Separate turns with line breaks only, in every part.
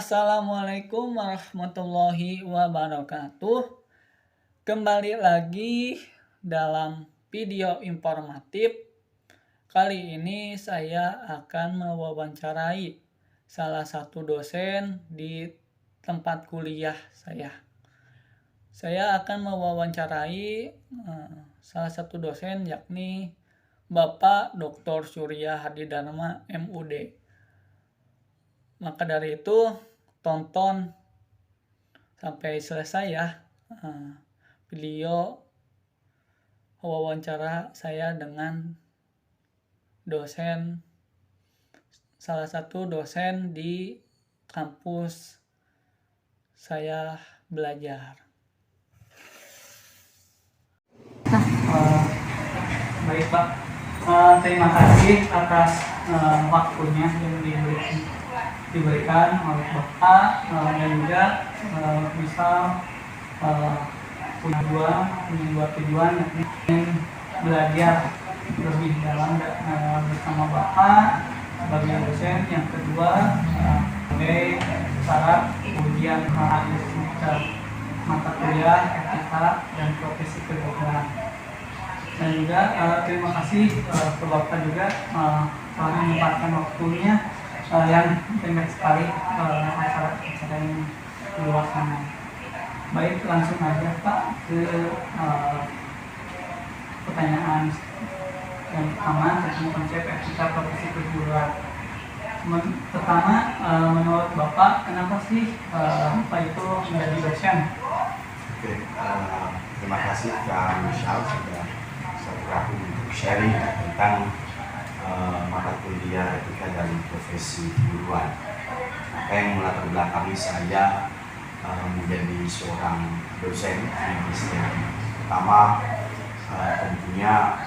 Assalamualaikum warahmatullahi wabarakatuh. Kembali lagi dalam video informatif. Kali ini saya akan mewawancarai salah satu dosen di tempat kuliah saya. Saya akan mewawancarai salah satu dosen yakni Bapak Dr. Surya Hadidharma MUD. Maka dari itu tonton sampai selesai ya video wawancara saya dengan salah satu dosen di kampus saya belajar. Baik Pak, terima kasih atas waktunya yang diberikan oleh Bapak dan juga bisa punya dua tujuan, yakni belajar lebih dalam bersama Bapak sebagai dosen, yang kedua sebagai syarat ujian mata kuliah etika dan profesi kedokteran. Dan juga terima kasih ke Bapak juga telah menyempatkan waktunya yang pendek sekali acara yang dilaksanakan. Baik, langsung aja Pak ke pertanyaan yang pertama tentang konsep etika profesi keguruan. Pertama, menurut Bapak, kenapa sih Bapak itu menjadi dosen?
Oke, terima kasih Kak Michelle sudah bergabung untuk sharing tentang mata kuliah etika dan profesi keguruan. Apa yang melatar belakangi saya menjadi seorang dosen di STI. Pertama, tentunya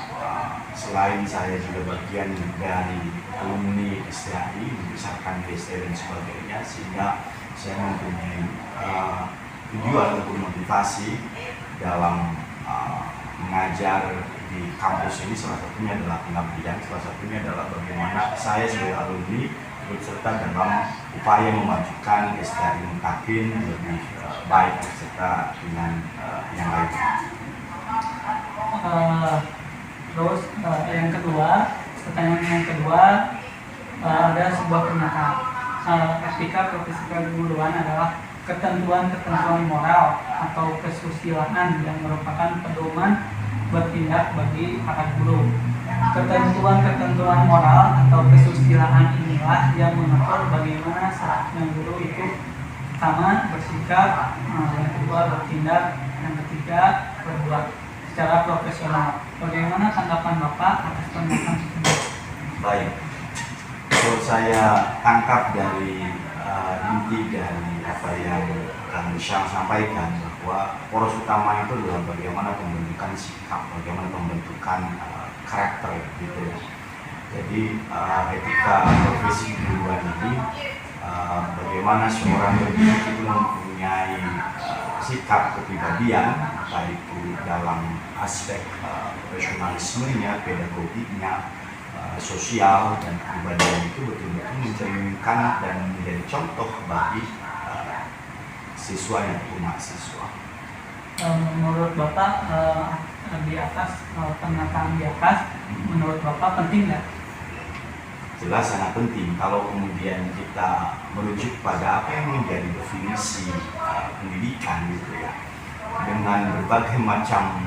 selain saya juga bagian dari alumni STI, membesarkan STI dan sebagainya, sehingga saya mempunyai tujuan untuk motivasi dalam mengajar di kampus ini. Salah satunya adalah pengabdian, salah satunya adalah bagaimana saya sebagai alumni ikut serta dalam upaya memajukan STI Mutakin lebih baik serta dengan yang lain.
Terus yang kedua, pertanyaan yang kedua, ada sebuah pernyataan. Etika profesi keguruan adalah ketentuan-ketentuan moral atau kesusilaan yang merupakan pedoman bertindak bagi para guru. Ketentuan-ketentuan moral atau kesusilaan inilah yang mengatur bagaimana seharusnya guru itu pertama bersikap, yang kedua bertindak, yang ketiga berbuat secara profesional. Bagaimana tanggapan Bapak atas pernyataan tersebut?
Baik, kalau saya tangkap dari inti dari apa yang Kang Michelle sampaikan, bahwa poros utama itu adalah bagaimana pembentukan sikap, bagaimana pembentukan karakter gitu ya. Jadi etika profesi keguruan ini bagaimana seorang pendidik itu mempunyai sikap kepribadian, baik itu dalam aspek profesionalismenya, pedagogiknya, sosial dan kepribadian itu betul-betul mencerminkan dan menjadi contoh bagi siswa yang mahasiswa.
Menurut Bapak di atas pernyataan di atas, menurut Bapak penting nggak?
Jelas sangat penting. Kalau kemudian kita merujuk pada apa yang menjadi definisi pendidikan gitu ya, dengan berbagai macam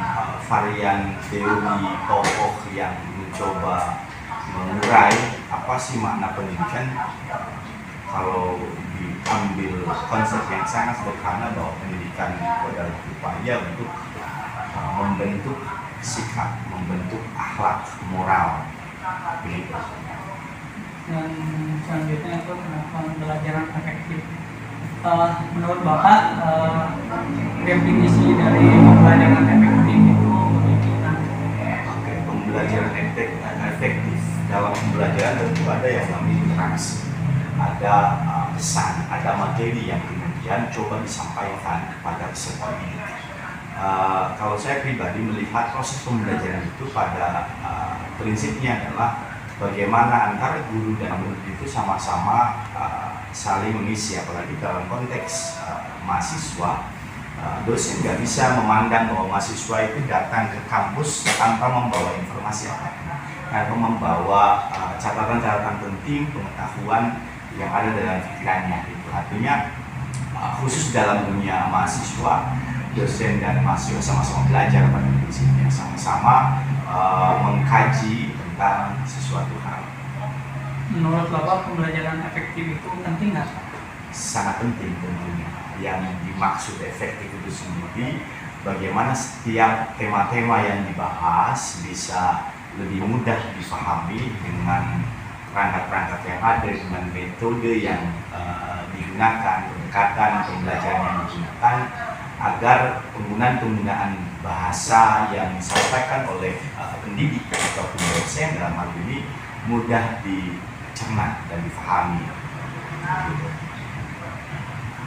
varian teori tokoh yang mencoba mengurai apa sih makna pendidikan, kalau diambil konsep yang sangat sederhana bahwa pendidikan itu adalah upaya untuk membentuk sikap, membentuk akhlak moral begitu.
Dan selanjutnya itu pembelajaran efektif. Menurut Bapak definisi dari pembelajaran efektif itu bagaimana?
Oke, pembelajaran efektif dalam pembelajaran tentu ada yang namanya interaksi, ada pesan, ada materi yang kemudian coba disampaikan kepada peserta didik. Kalau saya pribadi melihat proses pembelajaran itu pada prinsipnya adalah bagaimana antara guru dan murid itu sama-sama saling mengisi, apalagi dalam konteks mahasiswa. Dosen nggak bisa memandang bahwa mahasiswa itu datang ke kampus tanpa membawa informasi apapun, tanpa membawa catatan-catatan penting, pengetahuan yang ada dalam pikirannya. Itu artinya khusus dalam dunia mahasiswa, dosen dan mahasiswa sama-sama belajar pada prinsipnya, sama-sama mengkaji tentang sesuatu hal.
Menurut Bapak pembelajaran efektif itu penting nggak?
Sangat penting tentunya. Yang dimaksud efektif itu sendiri bagaimana setiap tema-tema yang dibahas bisa lebih mudah dipahami dengan perangkat-perangkat yang ada, dengan metode yang digunakan, pendekatan pembelajaran yang digunakan, agar penggunaan bahasa yang disampaikan oleh pendidik atau dosen dalam hal ini mudah dicerna dan dipahami. Gitu.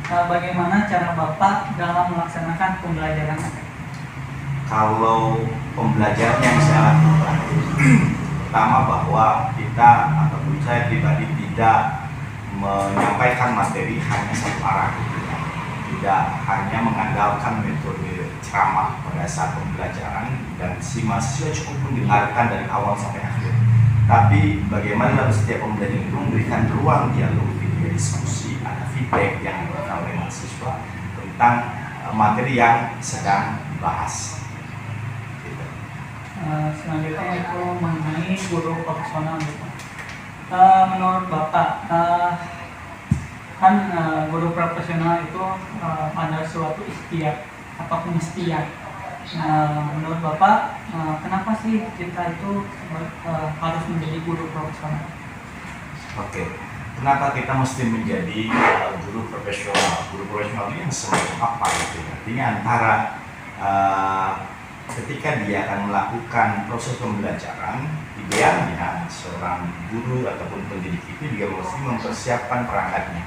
Bagaimana cara Bapak dalam melaksanakan pembelajaran efektif?
Kalau pembelajaran yang saya lakukan, pertama bahwa kita ataupun saya pribadi tidak menyampaikan materi hanya satu arah, tidak hanya mengandalkan metode ceramah pada saat pembelajaran dan si mahasiswa cukup mendengarkan dari awal sampai akhir. Tapi bagaimana dalam setiap pembelajaran itu memberikan ruang dialog, diskusi, ada feedback yang diberikan oleh mahasiswa tentang materi yang sedang dibahas. Gitu.
Selanjutnya itu mengenai guru profesional. Menurut Bapak, kan guru profesional itu ada suatu ikhtiar atau kemestian. Menurut Bapak, kenapa sih kita itu harus menjadi guru profesional?
Oke, kenapa kita mesti menjadi guru profesional? Guru profesional ini yang semacam apa gitu? Artinya antara ketika dia akan melakukan proses pembelajaran, idealnya seorang guru ataupun pendidik itu juga mesti mempersiapkan perangkatnya,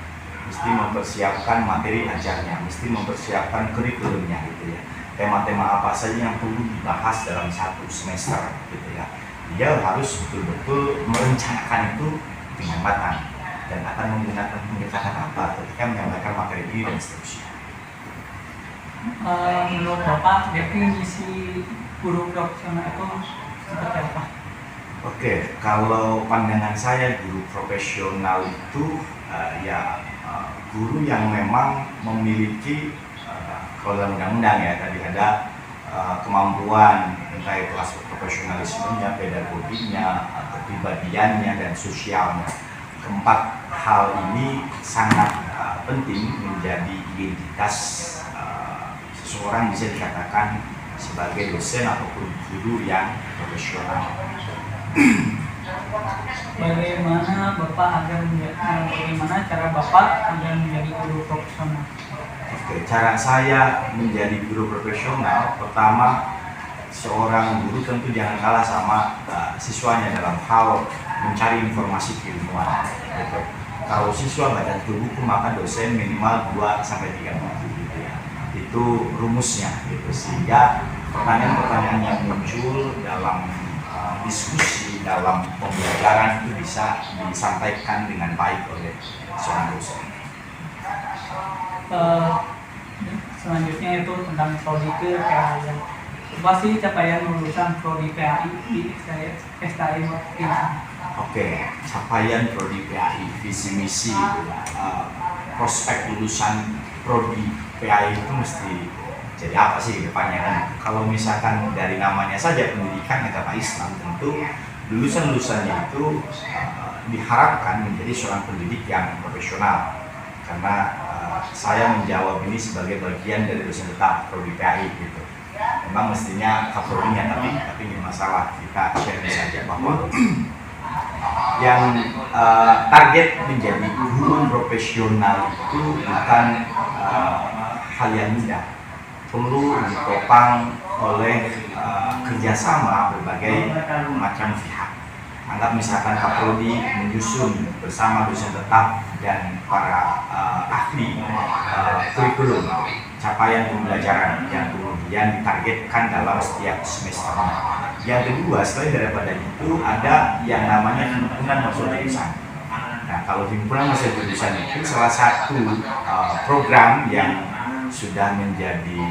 mesti mempersiapkan materi ajarnya, mesti mempersiapkan kurikulumnya gitu ya. Tema-tema apa saja yang perlu dibahas dalam satu semester gitu ya. Dia harus betul-betul merencanakan itu dengan matang dan akan menggunakan pendekatan apa ketika menyampaikan materi ini dan seterusnya.
Menurut Bapak, definisi guru profesional itu seperti apa?
Oke, kalau pandangan saya guru profesional itu guru yang memang memiliki kalau dalam undang-undang ya tadi ada kemampuan entah itu aspek profesionalismenya, pedagoginya, kepribadiannya dan sosialnya. Keempat hal ini sangat penting menjadi identitas seseorang bisa dikatakan sebagai dosen ataupun guru yang profesional.
Bagaimana cara Bapak agar menjadi guru profesional?
Oke, cara saya menjadi guru profesional, pertama seorang guru tentu jangan kalah sama siswanya dalam hal mencari informasi keilmuan. Gitu. Kalau siswa baca buku, maka dosen minimal 2-3 buku gitu ya. Itu rumusnya gitu, sehingga pertanyaan-pertanyaan yang muncul dalam diskusi dalam pembelajaran itu bisa disampaikan dengan baik oleh seorang dosen.
Selanjutnya itu tentang prodi PAI. Apa sih capaian lulusan prodi PAI di STI
Oke, capaian prodi PAI, visi misi, prospek lulusan prodi PAI itu mesti jadi apa sih depannya kan? Kalau misalkan dari namanya saja pendidikan agama Islam, tentu lulusan-lulusannya itu diharapkan menjadi seorang pendidik yang profesional. Karena saya menjawab ini sebagai bagian dari dosen tetap prodi PAI gitu. Memang mestinya kaprodinya, tapi ini masalah, kita share saja bahwa yang target menjadi guru profesional itu bukan hal yang mudah. Perlu ditopang oleh kerjasama berbagai macam pihak. Anggap misalkan Kaprodi menyusun bersama dosen tetap dan para ahli kurikulum capaian pembelajaran yang kemudian ditargetkan dalam setiap semester. Yang kedua, selain daripada itu ada yang namanya himpunan mahasiswa jurusan. Nah, kalau himpunan mahasiswa jurusan itu salah satu program yang sudah menjadi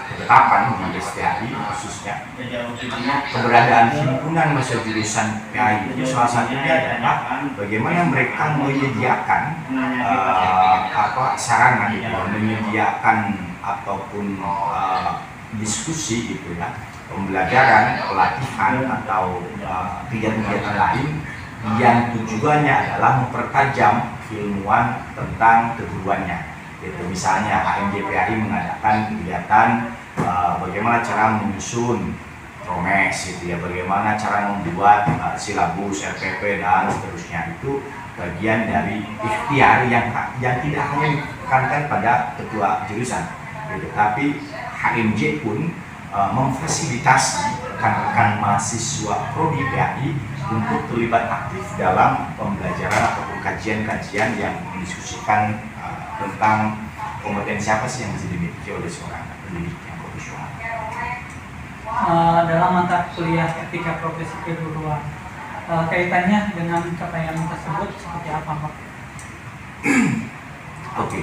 ketetapan di STAI, khususnya keberadaan himpunan mahasiswa jurusan PAI itu salah satunya adalah bagaimana mereka menyediakan sarana gitu, menyediakan ataupun diskusi gitu ya, pembelajaran, pelatihan atau kegiatan-kegiatan lain yang tujuannya adalah mempertajam keilmuan tentang keguruannya. Gitu. Misalnya HMJ PAI mengadakan kegiatan bagaimana cara menyusun Promes gitu ya, bagaimana cara membuat silabus, RPP dan seterusnya. Itu bagian dari ikhtiar yang tidak hanya ditekankan pada ketua jurusan gitu, tapi HMJ pun memfasilitasi rekan-rekan mahasiswa prodi PAI untuk terlibat aktif dalam pembelajaran ataupun kajian-kajian yang mendiskusikan tentang kompetensi apa sih yang bisa dimiliki oleh seorang pendidik yang profesional.
Dalam mata kuliah etika profesi keguruan, kaitannya dengan capaian tersebut seperti apa, Pak?
Oke.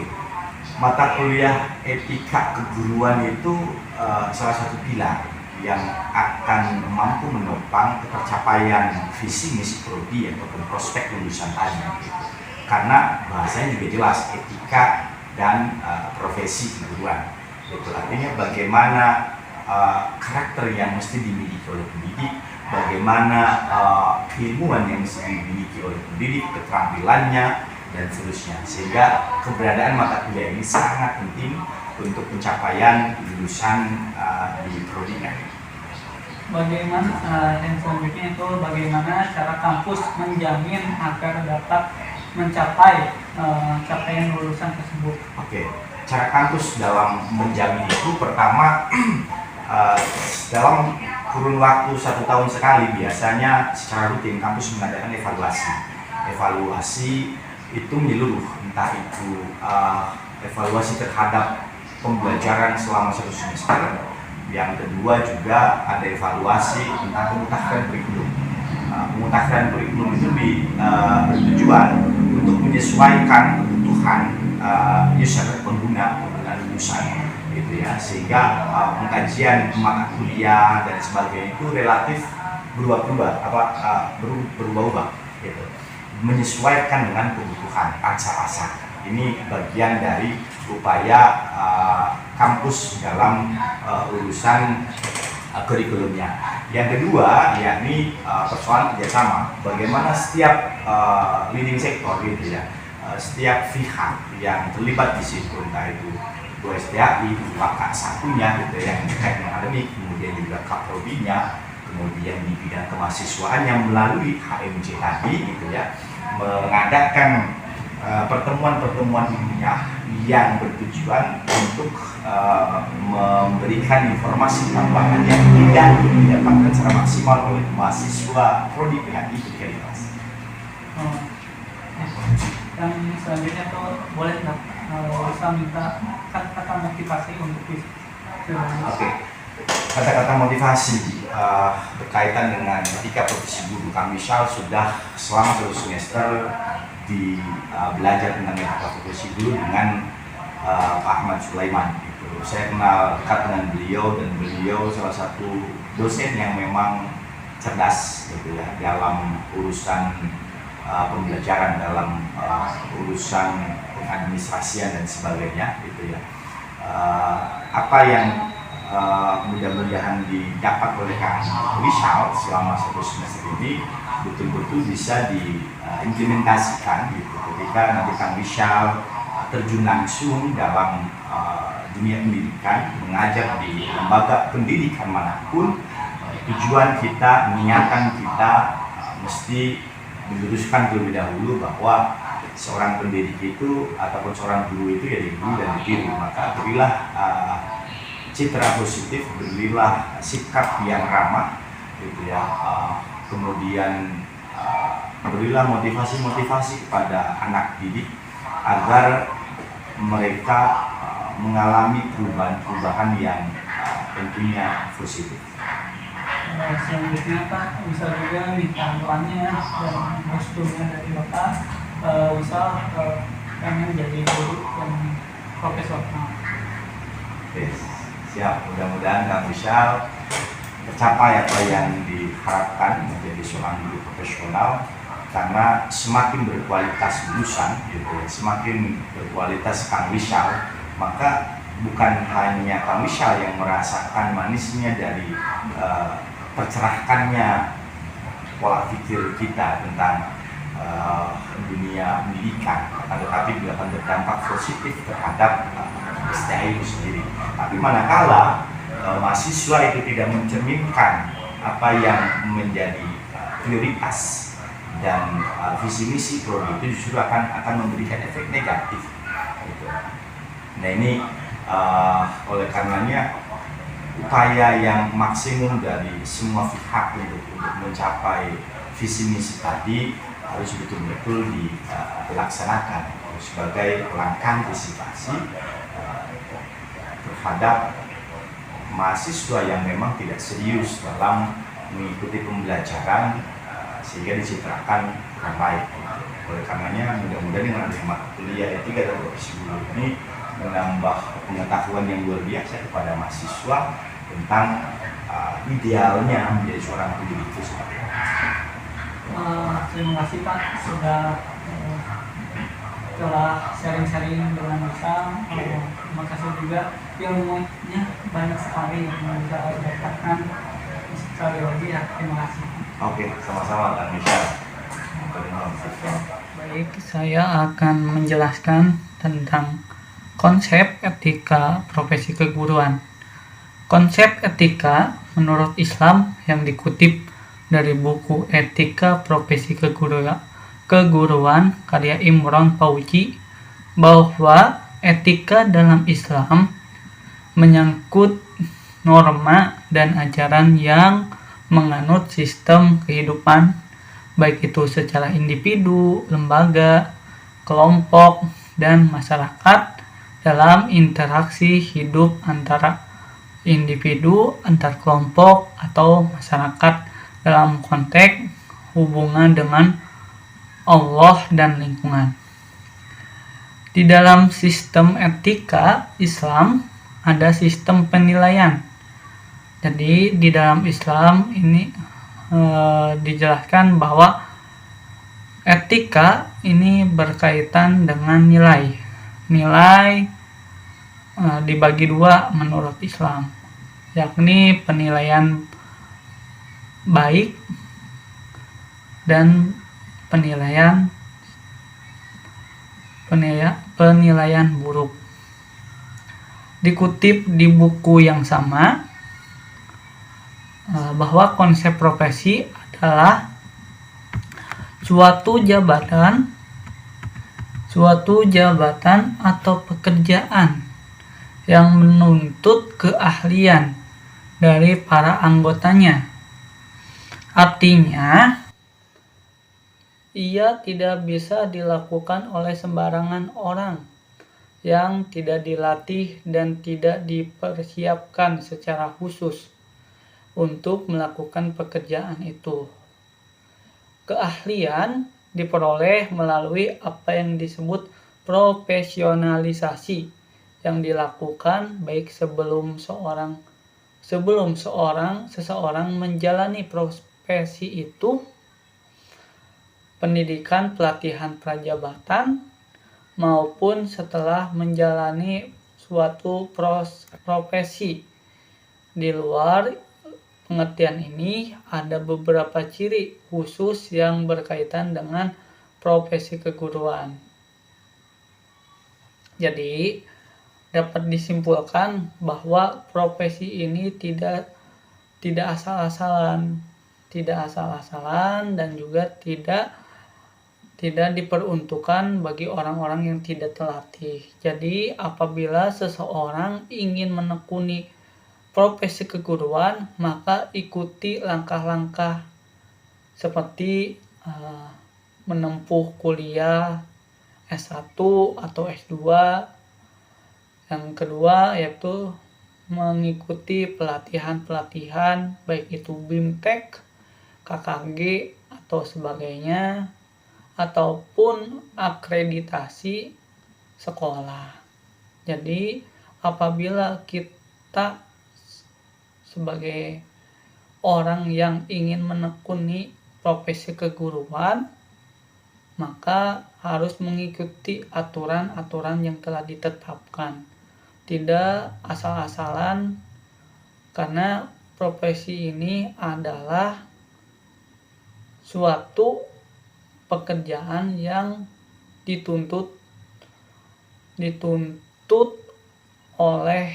Mata kuliah etika keguruan itu salah satu pilar yang akan mampu menopang tercapaian visi misi prodi ataupun prospek lulusan tadi. Karena bahasanya juga jelas, etika dan profesi keguruan. Itu artinya bagaimana karakter yang mesti dimiliki oleh pendidik, bagaimana keilmuan yang mesti dimiliki oleh pendidik, keterampilannya dan seterusnya. Sehingga keberadaan mata kuliah ini sangat penting untuk pencapaian lulusan di prodinya.
Bagaimana yang selanjutnya itu bagaimana cara kampus menjamin agar dapat mencapai capaian lulusan tersebut?
Oke, cara kampus dalam menjamin itu pertama dalam kurun waktu 1 tahun sekali biasanya secara rutin kampus mengadakan evaluasi itu menyeluruh, entah itu evaluasi terhadap pembelajaran selama 1 semester. Yang kedua juga ada evaluasi tentang pemutakhiran kurikulum. Pemutakhiran kurikulum itu bertujuan untuk menyesuaikan kebutuhan user pengguna lulusan gitu ya, sehingga pengkajian mata kuliah dan sebagainya itu relatif berubah-ubah gitu, menyesuaikan dengan kebutuhan pasar. Ini bagian dari upaya kampus dalam urusan kurikulumnya. Yang kedua yakni persoalan kerjasama. Bagaimana setiap leading sektor gitu ya, setiap pihak yang terlibat di situ, entah itu Ketua STAI, Kakak satunya gitu yang terkait dengan akademik, kemudian juga Kaprobinya, kemudian di bidang kemahasiswaan yang melalui HMJ tadi gitu ya, mengadakan pertemuan-pertemuan ilmiah yang bertujuan untuk memberikan informasi tambahan yang tidak didapatkan secara maksimal oleh mahasiswa prodi PAI ketika di kelas.
Yang selanjutnya tuh boleh nggak bisa minta kata-kata motivasi untuk bisa?
Oke. Kata-kata motivasi berkaitan dengan etika profesi guru. Kang Michal sudah selama 1 semester belajar tentang etika profesi guru dengan Pak Ahmad Sulaiman. Gitu. Saya kenal dekat dengan beliau dan beliau salah satu dosen yang memang cerdas gitu ya dalam urusan pembelajaran, dalam urusan pengadministrasian dan sebagainya gitu ya. Apa yang mudah-mudahan didapat oleh Kang Michal selama 1 semester ini betul-betul bisa diimplementasikan gitu ketika nanti Kang Michal terjun langsung dalam dunia pendidikan, mengajar di lembaga pendidikan manapun. Tujuan kita, niatan kita mesti diluruskan terlebih dahulu bahwa seorang pendidik itu ataupun seorang guru itu ya diguru dan ditiru. Maka berilah citra positif, berilah sikap yang ramah gitu ya, kemudian berilah motivasi-motivasi kepada anak didik agar mereka mengalami perubahan-perubahan yang tentunya positif.
Selanjutnya Pak bisa juga minta doanya dan restunya dari Bapak, bisa pengen jadi guru dan profesional.
Oke, siap. Mudah-mudahan Kang Rizal tercapai apa yang diharapkan menjadi seorang guru profesional, karena semakin berkualitas lulusan, gitu, semakin berkualitas Kang Rizal, maka bukan hanya Kang Rizal yang merasakan manisnya dari tercerahkannya pola pikir kita tentang dunia pendidikan, tetapi juga akan berdampak positif terhadap STI itu sendiri. Tapi manakala mahasiswa itu tidak mencerminkan apa yang menjadi prioritas dan visi misi prodi, itu justru akan memberikan efek negatif. Gitu. Nah ini oleh karenanya upaya yang maksimum dari semua pihak untuk mencapai visi misi tadi harus betul-betul dilaksanakan sebagai langkah antisipasi terhadap mahasiswa yang memang tidak serius dalam mengikuti pembelajaran sehingga dicitrakan kurang baik. Oleh karenanya mudah-mudahan dengan adanya mata kuliah etika dan profesi guru ini menambah pengetahuan yang luar biasa kepada mahasiswa tentang idealnya menjadi seorang guru itu seperti apa.
Terima kasih Pak sudah telah sharing-sharing dengan kita. Terima kasih juga ilmunya banyak sekali yang bisa didapatkan. Sekali lagi ya, terima kasih.
Oke, sama-sama Kang Rizal.
Baik, saya akan menjelaskan tentang konsep etika profesi keguruan. Konsep etika menurut Islam yang dikutip dari buku Etika Profesi Keguruan karya Imron Fauzi, bahwa etika dalam Islam menyangkut norma dan ajaran yang menganut sistem kehidupan, baik itu secara individu, lembaga, kelompok, dan masyarakat dalam interaksi hidup antara individu, antar kelompok, atau masyarakat dalam konteks hubungan dengan Allah dan lingkungan. Di dalam sistem etika Islam ada sistem penilaian. Jadi di dalam Islam ini dijelaskan bahwa etika ini berkaitan dengan nilai. Nilai dibagi dua menurut Islam, yakni penilaian baik dan penilaian buruk. Dikutip di buku yang sama bahwa konsep profesi adalah suatu jabatan atau pekerjaan yang menuntut keahlian dari para anggotanya. Artinya, ia tidak bisa dilakukan oleh sembarangan orang yang tidak dilatih dan tidak dipersiapkan secara khusus untuk melakukan pekerjaan itu. Keahlian diperoleh melalui apa yang disebut profesionalisasi yang dilakukan baik sebelum seseorang menjalani profesi itu, pendidikan pelatihan prajabatan, maupun setelah menjalani suatu profesi. Di luar pengertian ini ada beberapa ciri khusus yang berkaitan dengan profesi keguruan. Jadi dapat disimpulkan bahwa profesi ini tidak asal-asalan dan juga tidak diperuntukkan bagi orang-orang yang tidak terlatih. Jadi apabila seseorang ingin menekuni profesi keguruan, maka ikuti langkah-langkah seperti menempuh kuliah S1 atau S2. Yang kedua yaitu mengikuti pelatihan-pelatihan baik itu BIMTEK, KKG atau sebagainya, ataupun akreditasi sekolah. Jadi apabila kita sebagai orang yang ingin menekuni profesi keguruan, maka harus mengikuti aturan-aturan yang telah ditetapkan. Tidak asal-asalan, karena profesi ini adalah suatu pekerjaan yang dituntut oleh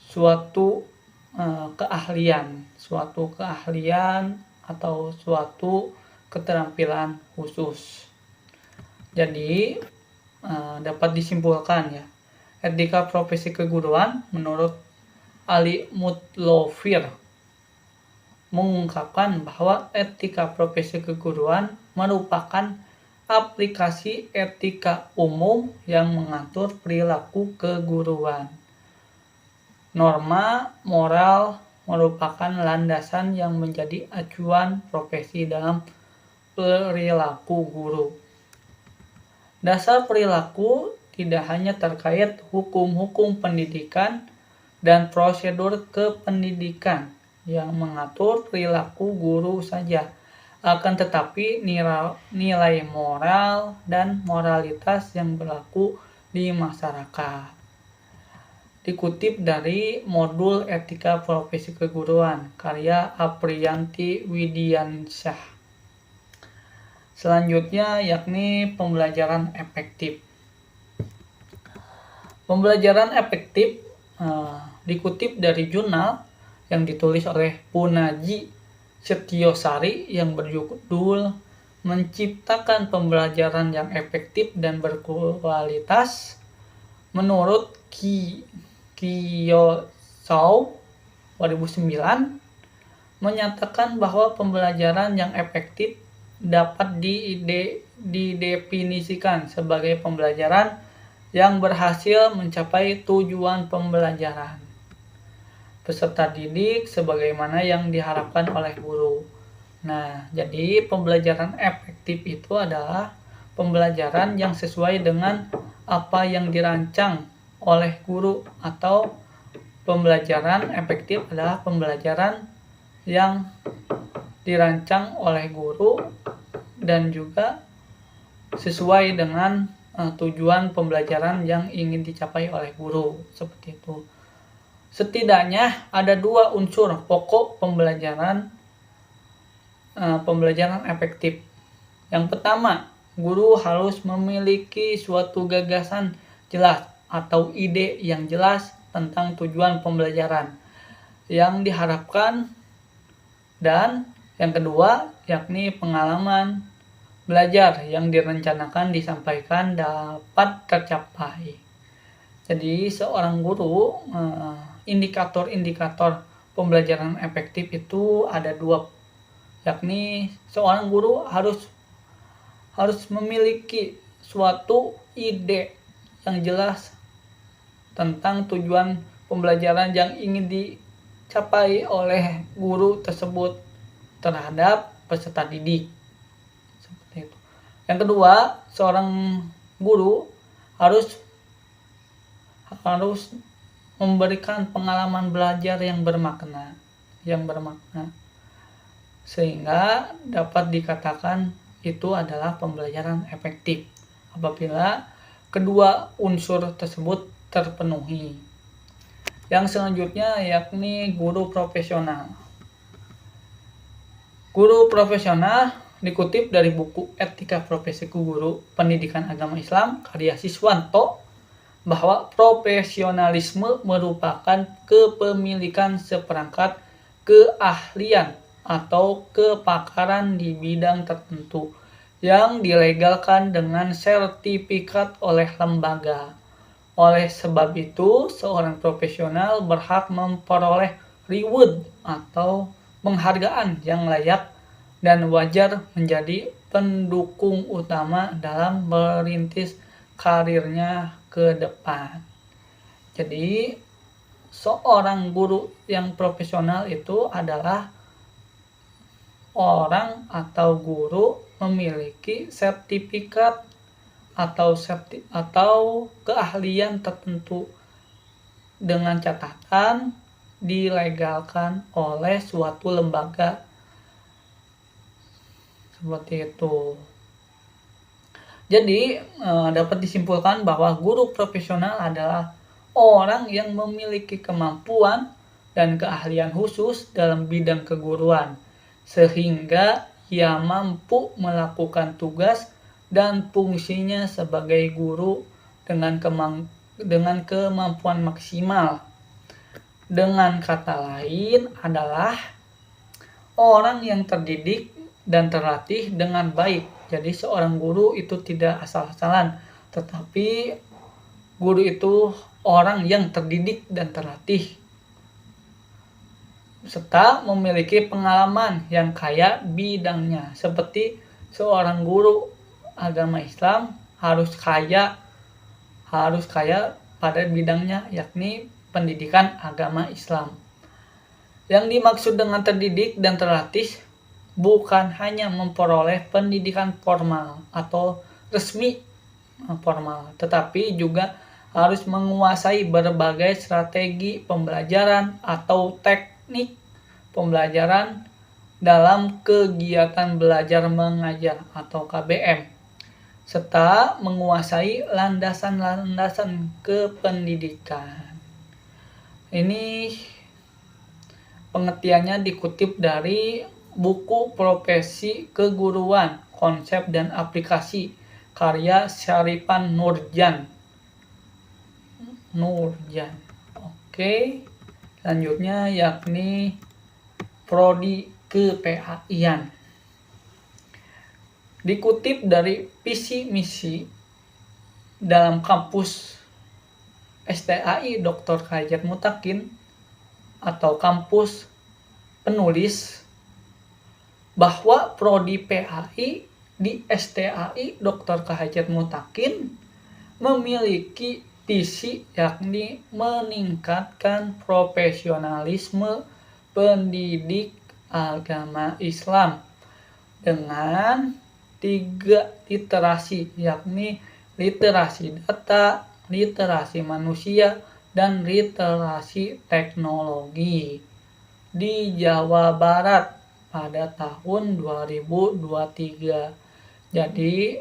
suatu keahlian atau suatu keterampilan khusus. Jadi dapat disimpulkan ya, etika profesi keguruan menurut Ali Mutlovir mengungkapkan bahwa etika profesi keguruan merupakan aplikasi etika umum yang mengatur perilaku keguruan. Norma moral merupakan landasan yang menjadi acuan profesi dalam perilaku guru. Dasar perilaku tidak hanya terkait hukum-hukum pendidikan dan prosedur kependidikan yang mengatur perilaku guru saja, akan tetapi nilai moral dan moralitas yang berlaku di masyarakat. Dikutip dari modul etika profesi keguruan karya Apriyanti Widiansyah. Selanjutnya yakni pembelajaran efektif. Pembelajaran efektif dikutip dari jurnal yang ditulis oleh Punaji Setiosari yang berjudul Menciptakan Pembelajaran yang Efektif dan Berkualitas. Menurut Kiyosau 2009 menyatakan bahwa pembelajaran yang efektif dapat didefinisikan sebagai pembelajaran yang berhasil mencapai tujuan pembelajaran peserta didik sebagaimana yang diharapkan oleh guru. Nah, jadi pembelajaran efektif itu adalah pembelajaran yang sesuai dengan apa yang dirancang oleh guru, atau pembelajaran efektif adalah pembelajaran yang dirancang oleh guru dan juga sesuai dengan tujuan pembelajaran yang ingin dicapai oleh guru, seperti itu. Setidaknya ada 2 unsur pokok pembelajaran efektif. Yang pertama, guru harus memiliki suatu gagasan jelas atau ide yang jelas tentang tujuan pembelajaran yang diharapkan, dan yang kedua yakni pengalaman belajar yang direncanakan disampaikan dapat tercapai. Jadi seorang guru, indikator-indikator pembelajaran efektif itu ada 2, yakni seorang guru harus memiliki suatu ide yang jelas tentang tujuan pembelajaran yang ingin dicapai oleh guru tersebut terhadap peserta didik. Seperti itu. Yang kedua, seorang guru harus memberikan pengalaman belajar yang bermakna, sehingga dapat dikatakan itu adalah pembelajaran efektif apabila kedua unsur tersebut terpenuhi. Yang selanjutnya yakni guru profesional. Guru profesional dikutip dari buku Etika Profesi Guru Pendidikan Agama Islam karya Siswanto, bahwa profesionalisme merupakan kepemilikan seperangkat keahlian atau kepakaran di bidang tertentu yang dilegalkan dengan sertifikat oleh lembaga. Oleh sebab itu, seorang profesional berhak memperoleh reward atau penghargaan yang layak dan wajar menjadi pendukung utama dalam merintis karirnya ke depan. Jadi seorang guru yang profesional itu adalah orang atau guru memiliki sertifikat atau keahlian tertentu dengan catatan dilegalkan oleh suatu lembaga seperti itu. Jadi dapat disimpulkan bahwa guru profesional adalah orang yang memiliki kemampuan dan keahlian khusus dalam bidang keguruan, sehingga ia mampu melakukan tugas dan fungsinya sebagai guru dengan kemampuan maksimal. Dengan kata lain adalah orang yang terdidik dan terlatih dengan baik. Jadi seorang guru itu tidak asal-asalan, tetapi guru itu orang yang terdidik dan terlatih, serta memiliki pengalaman yang kaya bidangnya. Seperti seorang guru agama Islam harus kaya pada bidangnya, yakni pendidikan agama Islam. Yang dimaksud dengan terdidik dan terlatih bukan hanya memperoleh pendidikan formal atau resmi formal, tetapi juga harus menguasai berbagai strategi pembelajaran atau teknik pembelajaran dalam kegiatan belajar mengajar atau KBM, serta menguasai landasan-landasan kependidikan. Ini pengertiannya dikutip dari buku Profesi Keguruan, Konsep dan Aplikasi, karya Syarifan Nurjan. Oke, selanjutnya yakni prodi ke-PAI-an. Dikutip dari visi misi dalam kampus STAI Dr. Hajat Mutakin atau kampus penulis, bahwa prodi PAI di STAI Dr. Hajat Mutakin memiliki visi yakni meningkatkan profesionalisme pendidik agama Islam dengan 3 literasi, yakni literasi data, literasi manusia, dan literasi teknologi di Jawa Barat pada tahun 2023. Jadi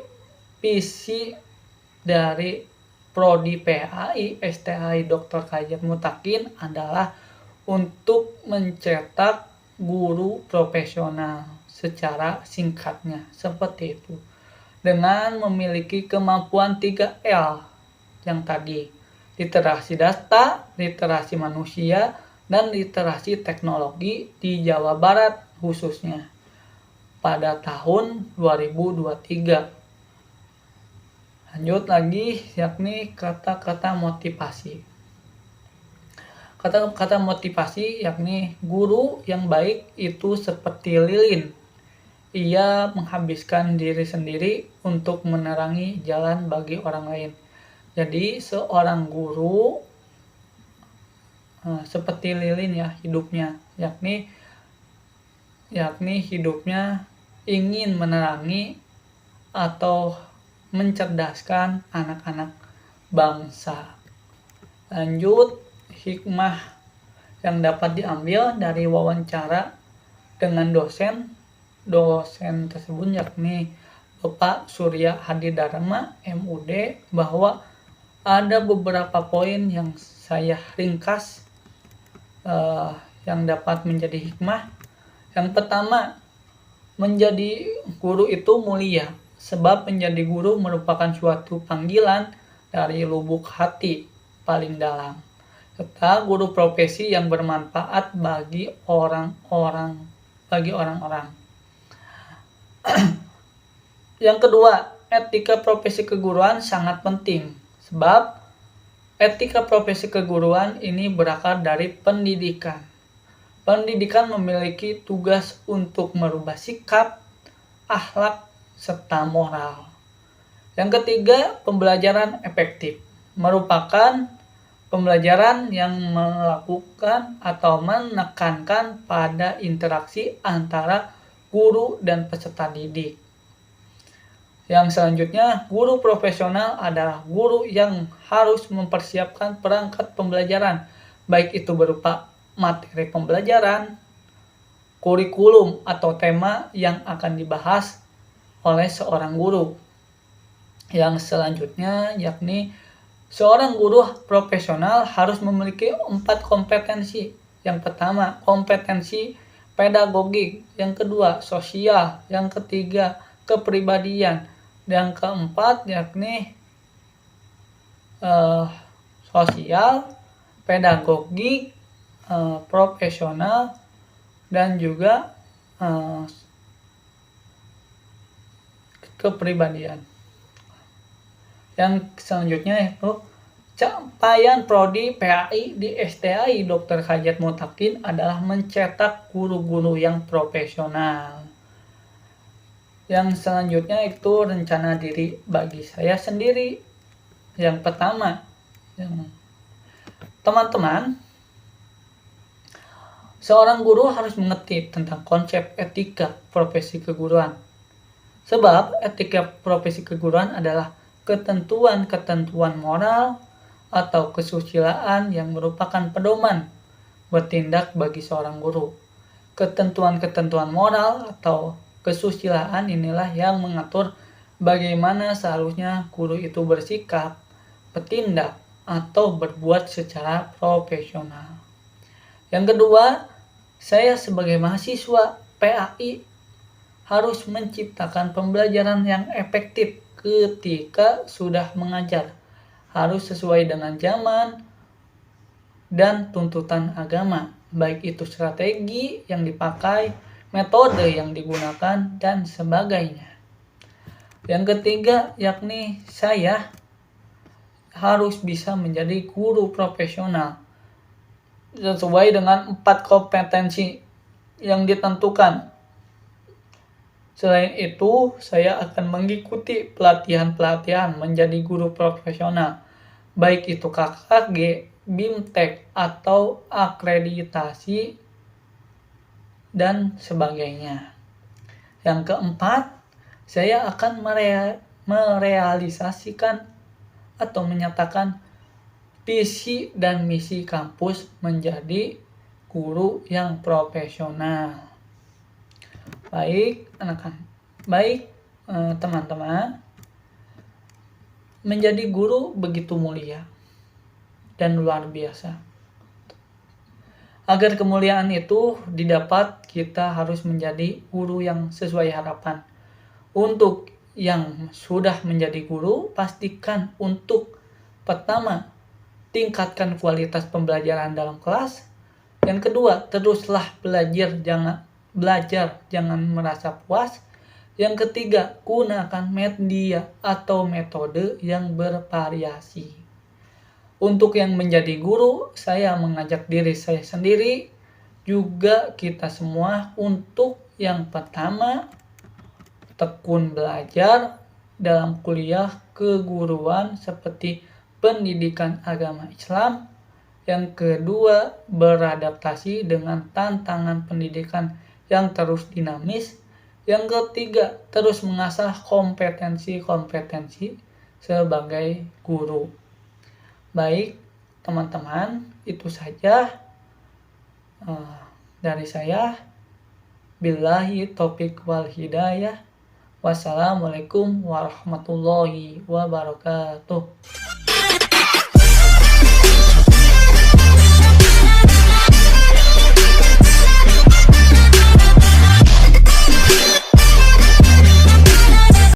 visi dari prodi PAI STAI Dr. Hajat Mutakin adalah untuk mencetak guru profesional secara singkatnya seperti itu, dengan memiliki kemampuan 3L yang tadi: literasi data, literasi manusia, dan literasi teknologi di Jawa Barat khususnya pada tahun 2023. Lanjut lagi, yakni kata-kata motivasi. Kata-kata motivasi yakni guru yang baik itu seperti lilin. Ia menghabiskan diri sendiri untuk menerangi jalan bagi orang lain. Jadi seorang guru seperti lilin ya hidupnya, yakni hidupnya ingin menerangi atau mencerdaskan anak-anak bangsa. Lanjut, hikmah yang dapat diambil dari wawancara dengan dosen tersebut yakni Bapak Surya Hadi Dharma MUD, bahwa ada beberapa poin yang saya ringkas yang dapat menjadi hikmah. Yang pertama, menjadi guru itu mulia, sebab menjadi guru merupakan suatu panggilan dari lubuk hati paling dalam, serta guru profesi yang bermanfaat bagi orang-orang. Yang kedua, etika profesi keguruan sangat penting, sebab etika profesi keguruan ini berakar dari pendidikan. Pendidikan memiliki tugas untuk merubah sikap, akhlak, serta moral. Yang ketiga, pembelajaran efektif merupakan pembelajaran yang melakukan atau menekankan pada interaksi antara guru dan peserta didik. Yang selanjutnya, guru profesional adalah guru yang harus mempersiapkan perangkat pembelajaran, baik itu berupa materi pembelajaran, kurikulum atau tema yang akan dibahas oleh seorang guru. Yang selanjutnya yakni seorang guru profesional harus memiliki 4 kompetensi. Yang pertama, kompetensi pedagogik. Yang kedua, sosial. Yang ketiga, kepribadian. Yang keempat, yakni sosial, pedagogik, profesional, dan juga kepribadian. Yang selanjutnya itu capaian prodi PAI di STAI Dr. Hajat Mutakin adalah mencetak guru-guru yang profesional. Yang selanjutnya itu rencana diri bagi saya sendiri. Yang pertama, teman-teman, seorang guru harus mengerti tentang konsep etika profesi keguruan. Sebab etika profesi keguruan adalah ketentuan-ketentuan moral atau kesusilaan yang merupakan pedoman bertindak bagi seorang guru. Ketentuan-ketentuan moral atau kesusilaan inilah yang mengatur bagaimana seharusnya guru itu bersikap, bertindak, atau berbuat secara profesional. Yang kedua, saya sebagai mahasiswa PAI harus menciptakan pembelajaran yang efektif ketika sudah mengajar. Harus sesuai dengan zaman dan tuntutan agama, baik itu strategi yang dipakai, metode yang digunakan, dan sebagainya. Yang ketiga, yakni saya harus bisa menjadi guru profesional sesuai dengan 4 kompetensi yang ditentukan. Selain itu, saya akan mengikuti pelatihan-pelatihan menjadi guru profesional, baik itu KKG, BIMTEK, atau akreditasi, dan sebagainya. Yang keempat, saya akan merealisasikan atau menyatakan visi dan misi kampus menjadi guru yang profesional. Baik, teman-teman, menjadi guru begitu mulia dan luar biasa. Agar kemuliaan itu didapat, kita harus menjadi guru yang sesuai harapan. Untuk yang sudah menjadi guru, pastikan untuk pertama, tingkatkan kualitas pembelajaran dalam kelas. Yang kedua, teruslah belajar, jangan merasa puas. Yang ketiga, gunakan media atau metode yang bervariasi. Untuk yang menjadi guru, saya mengajak diri saya sendiri, juga kita semua, untuk yang pertama, tekun belajar dalam kuliah keguruan seperti pendidikan agama Islam. Yang kedua, beradaptasi dengan tantangan pendidikan yang terus dinamis. Yang ketiga, terus mengasah kompetensi-kompetensi sebagai guru. Baik, teman-teman, itu saja dari saya. Billahi taufiq wal hidayah. Wassalamualaikum warahmatullahi wabarakatuh.